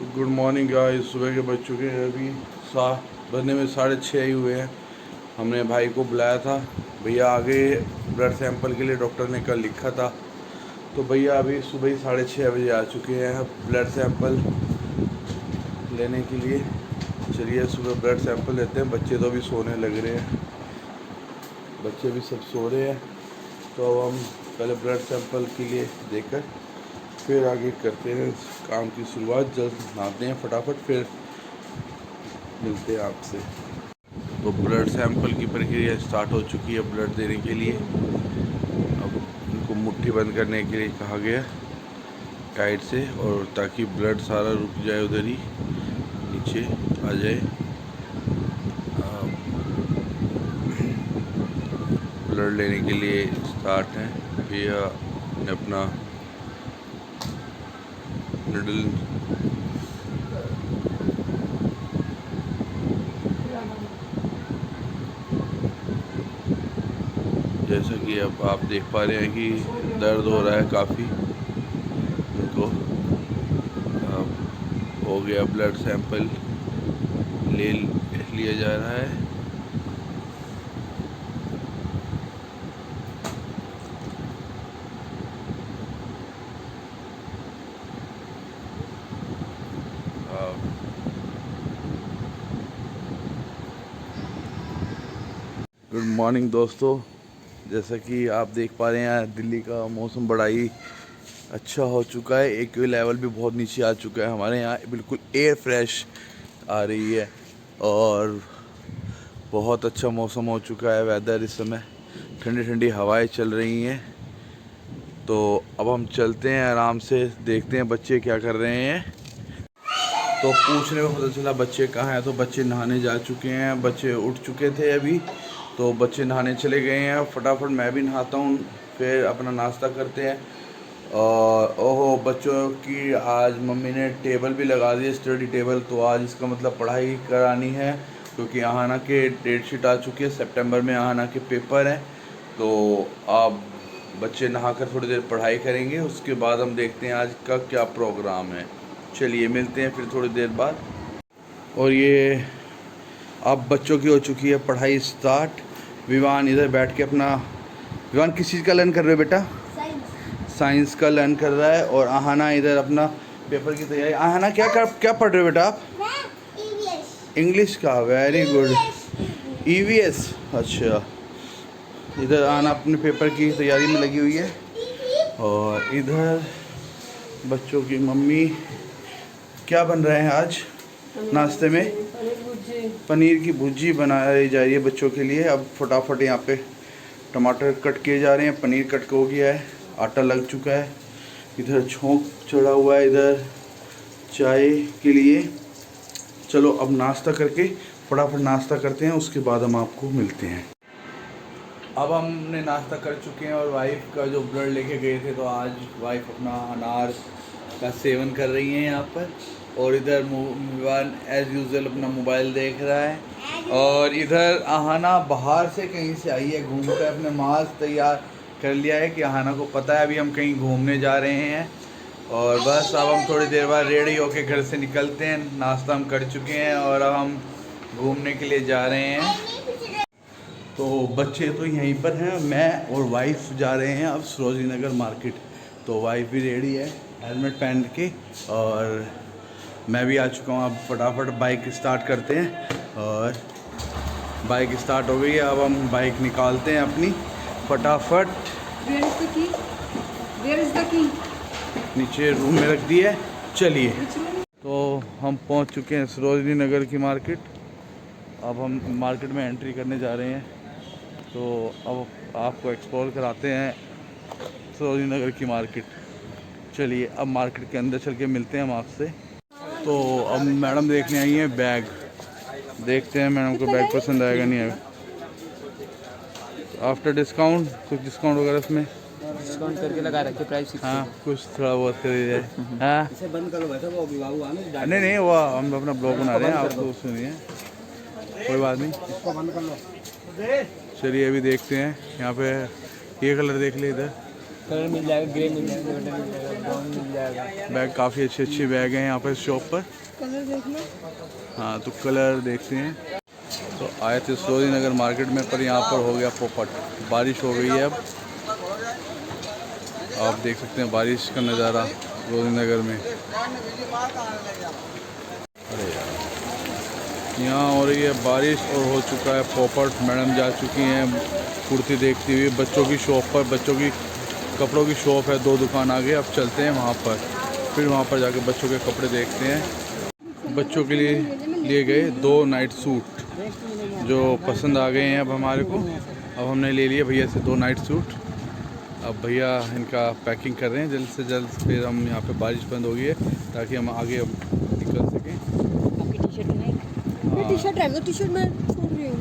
Good morning guys. सुबह के बज चुके हैं अभी बजने में 6:30 ही हुए हैं। हमने भाई को बुलाया था, भैया आगे ब्लड सैंपल के लिए डॉक्टर ने कल लिखा था, तो भैया अभी सुबह ही 6:30 बजे आ चुके हैं ब्लड सैंपल लेने के लिए। चलिए सुबह ब्लड सैंपल लेते हैं। बच्चे तो अभी सोने लग रहे हैं, बच्चे भी सब सो रहे हैं, तो अब हम पहले ब्लड सैंपल के लिए देकर फिर आगे करते हैं काम की शुरुआत। जल्द नहाते हैं फटाफट, फिर मिलते हैं आपसे। तो ब्लड सैंपल की प्रक्रिया स्टार्ट हो चुकी है ब्लड देने के लिए। अब इनको मुट्ठी बंद करने के लिए कहा गया टाइट से, और ताकि ब्लड सारा रुक जाए, उधर ही नीचे आ जाए। ब्लड लेने के लिए स्टार्ट है। भैया ने अपना निडल जैसा कि अब आप देख पा रहे हैं कि दर्द हो रहा है काफ़ी उनको। अब हो गया, ब्लड सैंपल ले लिया जा रहा है। गुड मॉर्निंग दोस्तों। जैसा कि आप देख पा रहे हैं, दिल्ली का मौसम बड़ा ही अच्छा हो चुका है। एक्यू लेवल भी बहुत नीचे आ चुका है। हमारे यहाँ बिल्कुल एयर फ्रेश आ रही है और बहुत अच्छा मौसम हो चुका है। वेदर इस समय ठंडी ठंडी हवाएं चल रही हैं। तो अब हम चलते हैं आराम से, देखते हैं बच्चे क्या कर रहे हैं। तो पूछने में पता चला बच्चे कहाँ हैं, तो बच्चे नहाने जा चुके हैं। बच्चे उठ चुके थे अभी, तो बच्चे नहाने चले गए हैं। फटाफट मैं भी नहाता हूँ, फिर अपना नाश्ता करते हैं। और ओहो, बच्चों की आज मम्मी ने टेबल भी लगा दी है, स्टडी टेबल। तो आज इसका मतलब पढ़ाई करानी है, क्योंकि आहाना के डेट शीट आ चुकी है। सितंबर में आहाना के पेपर हैं। तो अब बच्चे नहाकर थोड़ी देर पढ़ाई करेंगे, उसके बाद हम देखते हैं आज का क्या प्रोग्राम है। चलिए मिलते हैं फिर थोड़ी देर बाद। और ये अब बच्चों की हो चुकी है पढ़ाई स्टार्ट। विवान इधर बैठ के अपना, विवान किस चीज़ का लर्न कर रहे हो बेटा? साइंस का लर्न कर रहा है। और आहाना इधर अपना पेपर की तैयारी। आहाना क्या पढ़ रहे हो बेटा आप? इंग्लिश का, वेरी गुड। ईवीएस, अच्छा। इधर आहाना अपने पेपर की तैयारी में लगी हुई है। और इधर बच्चों की मम्मी क्या बन रहे हैं आज नाश्ते में? पनीर की भुर्जी बनाई जा रही है बच्चों के लिए। अब फटाफट यहाँ पे टमाटर कट किए जा रहे हैं, पनीर कट हो गया है, आटा लग चुका है, इधर छोंक चढ़ा हुआ है, इधर चाय के लिए। चलो अब नाश्ता करके फटाफट नाश्ता करते हैं, उसके बाद हम आपको मिलते हैं। अब हमने नाश्ता कर चुके हैं और वाइफ का जो ब्लड लेके गए थे, तो आज वाइफ अपना अनार का सेवन कर रही हैं यहाँ पर। और इधर विवान एज़ यूजुअल अपना मोबाइल देख रहा है। और इधर आहाना बाहर से कहीं से आई है घूम कर, अपने मास्क तैयार कर लिया है कि आहाना को पता है अभी हम कहीं घूमने जा रहे हैं। और बस अब हम थोड़ी देर बाद रेडी होके घर से निकलते हैं। नाश्ता हम कर चुके हैं और अब हम घूमने के लिए जा रहे हैं। तो बच्चे तो यहीं पर हैं, मैं और वाइफ जा रहे हैं अब सरोजनी नगर मार्केट। तो वाइफ भी रेडी है हेलमेट पहन के, और मैं भी आ चुका हूँ। अब फटाफट बाइक स्टार्ट करते हैं। और बाइक स्टार्ट हो गई है, अब हम बाइक निकालते हैं अपनी फटाफट। नीचे रूम में रख दी है। चलिए, तो हम पहुँच चुके हैं सरोजनी नगर की मार्केट। अब हम मार्केट में एंट्री करने जा रहे हैं। तो अब आपको एक्सप्लोर कराते हैं सरोजनी नगर की मार्केट। चलिए अब मार्केट के अंदर चल के मिलते हैं हम आपसे। तो अब मैडम देखने आई हैं बैग, देखते हैं मैडम को बैग पसंद आएगा नहीं आएगा। आफ्टर डिस्काउंट कुछ डिस्काउंट वगैरह इसमें डिस्काउंट करके लगा रखे प्राइस। हाँ, कुछ थोड़ा बहुत कर दिया जाए। हाँ, इसे बंद करो बैठो, वो अभिभावक आने। नहीं वो हम अपना ब्लॉग बना रहे हैं, आपको उसमें नहीं है, कोई बात नहीं, इसको बंद कर लो। चलिए अभी देखते हैं। यहाँ पे ये कलर देख ले इधर, कलर मिल जाएगा, ग्रे मिल जाएगा, गोल्डन मिल जाएगा, ब्राउन मिल जाएगा। बैग काफ़ी अच्छे अच्छे बैग हैं यहाँ पर शॉप पर। कलर देख लो। हाँ तो कलर देखते हैं। तो आए थे सरोजनी नगर मार्केट में, पर यहाँ पर हो गया पोपट। बारिश हो गई है अब, आप देख सकते हैं बारिश का नज़ारा सरोजनी नगर में। अरे यार, यहाँ हो रही है बारिश और हो चुका है पोपट। मैडम जा चुकी हैं कुर्ती देखती हुई। बच्चों की शॉप पर, बच्चों की कपड़ों की शॉप है, 2 दुकान आगे। अब चलते हैं वहाँ पर, फिर वहाँ पर जाके बच्चों के कपड़े देखते हैं। बच्चों के लिए गए 2 नाइट सूट जो पसंद आ गए हैं अब हमारे को। अब हमने ले लिए भैया से 2 नाइट सूट। अब भैया इनका पैकिंग कर रहे हैं जल्द से जल्द, फिर हम यहाँ पे बारिश बंद हो गई है ताकि हम आगे अब निकल सकें। आपकी टी-शर्ट नहीं? टी शर्ट है, टी शर्ट मैं छोड़ रही हूँ।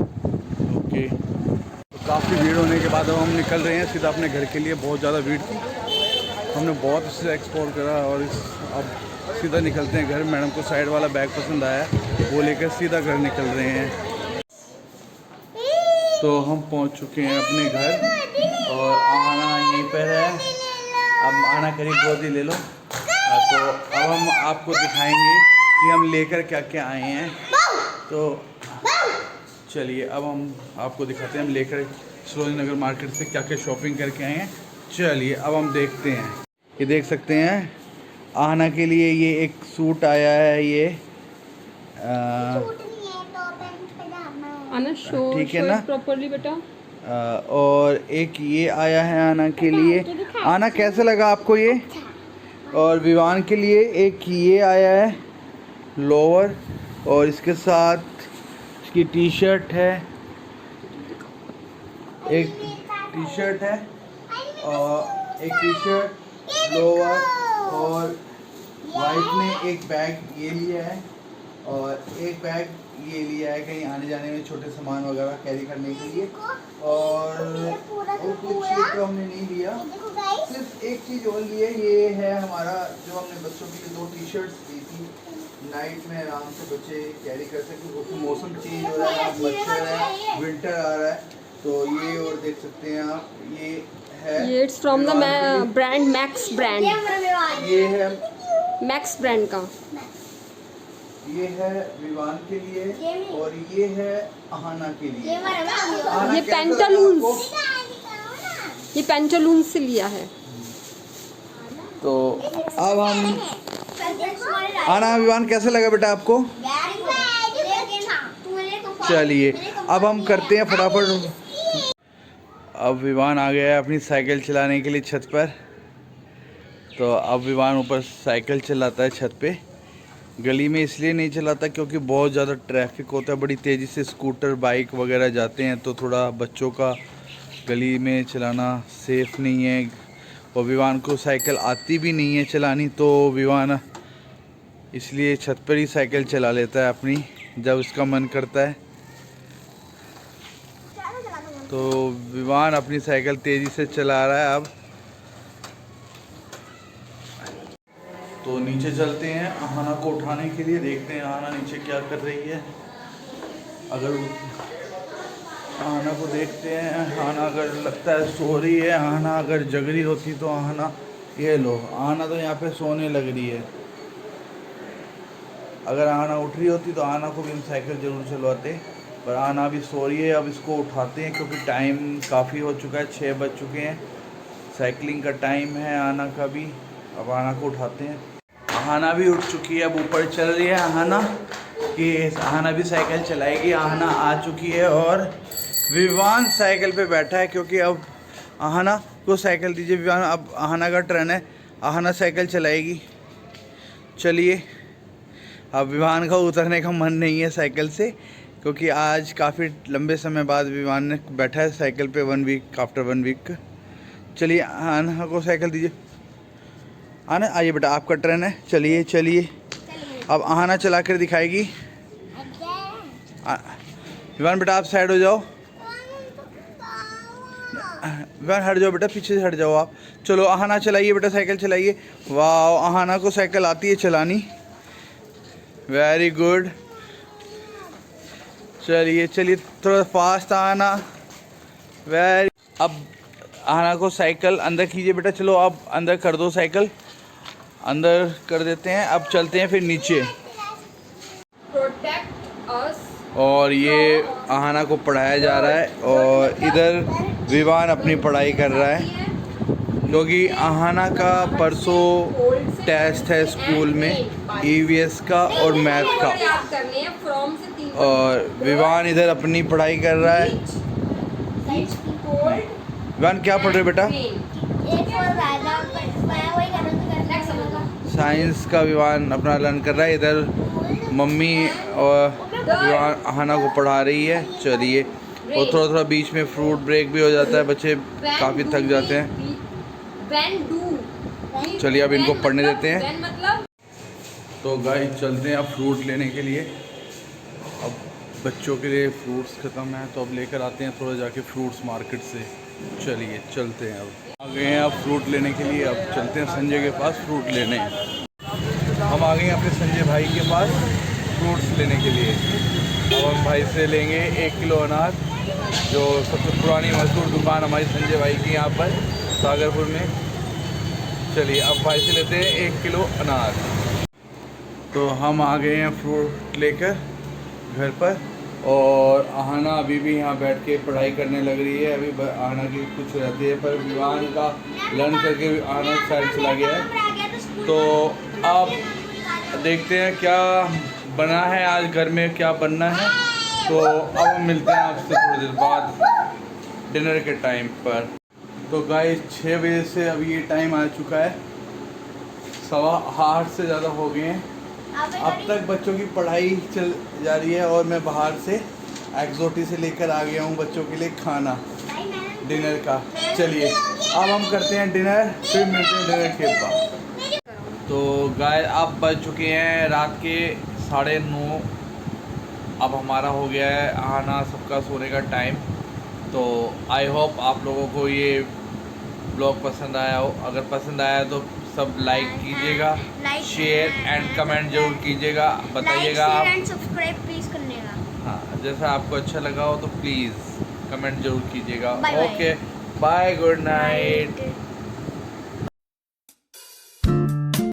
ओके, तो काफ़ी भीड़ होने के बाद अब हम निकल रहे हैं सीधा अपने घर के लिए। बहुत ज़्यादा भीड़ थी, हमने बहुत इससे एक्सप्लोर करा और अब सीधा निकलते हैं घर। मैडम को साइड वाला बैग पसंद आया, वो लेकर सीधा घर निकल रहे हैं। तो हम पहुंच चुके हैं अपने घर और आना यहीं पर है। अब आना करीब गोदी ले लो। तो अब हम आपको दिखाएंगे कि हम लेकर क्या क्या आए हैं। तो चलिए अब हम आपको दिखाते हैं हम लेकर सरोजनी नगर मार्केट से क्या क्या शॉपिंग करके आए हैं। चलिए अब हम देखते हैं। ये देख सकते हैं आहना के लिए ये एक सूट आया है। ये आना शो ठीक है ना प्रॉपर्ली बेटा। और एक ये आया है आना के लिए। आना कैसा लगा आपको ये? और विवान के लिए एक ये आया है लोअर, और इसके साथ इसकी टी शर्ट है, एक टी शर्ट है और एक टी शर्ट लोअर, और वाइफ ने एक बैग ये लिया है और एक बैग ये लिया है कहीं आने जाने में छोटे सामान वगैरह कैरी करने के लिए। और कुछ तो हमने नहीं लिया, सिर्फ एक चीज़ और ली है। ये है हमारा जो हमने बच्चों के लिए 2 टी शर्ट्स दी थी, नाइट में आराम से बच्चे कैरी कर सकें क्योंकि मौसम चेंज हो रहा है, मच्छर है, विंटर आ रहा है। तो ये और देख सकते हैं आप, ये है, ये it's from the brand max brand. ये है मैक्स ब्रांड का। ये है विवान के लिए और ये है आहाना के लिए। ये पेंटालून से लिया है। तो अब हम आना विवान कैसा लगा बेटा आपको? चलिए अब हम करते हैं फटाफट। अब विवान आ गया है अपनी साइकिल चलाने के लिए छत पर। तो अब विवान ऊपर साइकिल चलाता है छत पे। गली में इसलिए नहीं चलाता क्योंकि बहुत ज़्यादा ट्रैफिक होता है, बड़ी तेज़ी से स्कूटर बाइक वगैरह जाते हैं, तो थोड़ा बच्चों का गली में चलाना सेफ़ नहीं है। और विवान को साइकिल आती भी नहीं है चलानी, तो विवान इसलिए छत पर ही साइकिल चला लेता है अपनी जब उसका मन करता है। तो विवान अपनी साइकिल तेज़ी से चला रहा है अब। तो नीचे चलते हैं आहाना को उठाने के लिए, देखते हैं आहाना नीचे क्या कर रही है। अगर आहाना को देखते हैं, आहाना अगर लगता है सो रही है, आहाना अगर जग रही होती तो आहाना, ये लो आहाना तो यहाँ पे सोने लग रही है। अगर आहाना उठ रही होती तो आहाना को भी हम साइकिल ज़रूर चलवाते, पर आहाना अभी सो रही है। अब इसको उठाते हैं क्योंकि टाइम काफ़ी हो चुका है, 6 बज चुके हैं, साइकिलिंग का टाइम है आहाना का भी। अब आहाना को उठाते हैं। आहाना भी उठ चुकी है, अब ऊपर चल रही है आहाना कि आहाना भी साइकिल चलाएगी। आहाना आ चुकी है और विवान साइकिल पे बैठा है क्योंकि अब आहाना को साइकिल दीजिए विवान, अब आहाना का टर्न है, आहाना साइकिल चलाएगी। चलिए, अब विवान का उतरने का मन नहीं है साइकिल से क्योंकि आज काफ़ी लंबे समय बाद विवान ने बैठा है साइकिल पे, 1 वीक आफ्टर 1 वीक। चलिए आहाना को साइकिल दीजिए। आना आइए बेटा, आपका टर्न है। चलिए चलिए, अब आहाना चला कर दिखाएगी। विवान बेटा आप साइड हो जाओ, विवान हट जाओ बेटा, पीछे से हट जाओ आप। चलो आहाना चलाइए बेटा, साइकिल चलाइए। वाह, आहाना को साइकिल आती है चलानी, वेरी गुड। चलिए चलिए, थोड़ा फास्ट आना, वेरी। अब आहना को साइकिल अंदर कीजिए बेटा, चलो आप अंदर कर दो, साइकिल अंदर कर देते हैं। अब चलते हैं फिर नीचे। और ये आहना को पढ़ाया जा रहा है और इधर विवान अपनी पढ़ाई कर रहा है, क्योंकि आहना का परसों टेस्ट है स्कूल में EVS का और मैथ का। और विवान इधर अपनी पढ़ाई कर रहा है। विवान क्या पढ़ रहे हो बेटा? साइंस का विवान अपना लर्न कर रहा है। इधर मम्मी और विवान आहना को पढ़ा रही है। चलिए, और थोड़ा थोड़ा बीच में फ्रूट ब्रेक भी हो जाता है, बच्चे काफ़ी थक जाते हैं। चलिए अब इनको पढ़ने देते हैं। तो गाइस चलते हैं अब फ्रूट लेने के लिए। अब बच्चों के लिए फ्रूट्स ख़त्म हैं, तो अब लेकर आते हैं थोड़ा जाके फ्रूट्स मार्केट से। चलिए चलते हैं, अब आ गए हैं अब फ्रूट लेने के लिए। अब चलते हैं संजय के पास फ्रूट लेने। हम आ गए हैं अपने संजय भाई के पास फ्रूट्स लेने के लिए। अब हम भाई से लेंगे 1 किलो अनार, जो सबसे पुरानी मशहूर दुकान हमारी संजय भाई की यहाँ पर सागरपुर में। चलिए अब भाई से लेते हैं 1 किलो अनार। तो हम आ गए हैं फ्रूट लेकर घर पर, और आहना अभी भी यहाँ बैठ के पढ़ाई करने लग रही है। अभी आहना की कुछ रहती है, पर विवान का लर्न करके आहना साइड चला गया है। तो अब देखते हैं क्या बना है आज घर में, क्या बनना है। तो अब हम मिलते हैं आपसे थोड़ी देर बाद डिनर के टाइम पर। तो गाइस 6 बजे से अभी ये टाइम आ चुका है, 7:15 से ज़्यादा हो गए हैं। अब तक बच्चों की पढ़ाई चल जा रही है और मैं बाहर से एक्सोटी से लेकर आ गया हूँ बच्चों के लिए खाना डिनर का। चलिए अब हम करते हैं डिनर, फिर मिलते हैं डिनर के बाद। तो गाइस अब बज चुके हैं रात के 9:30। अब हमारा हो गया है आना सबका सोने का टाइम। तो आई होप आप लोगों को ये ब्लॉग पसंद आया हो। अगर पसंद आया तो सब लाइक कीजिएगा, शेयर एंड कमेंट जरूर कीजिएगा, बताइएगा आप। सब्सक्राइब प्लीज करने का। हाँ, जैसा आपको अच्छा लगा हो तो प्लीज़ कमेंट जरूर कीजिएगा। Okay bye, good night.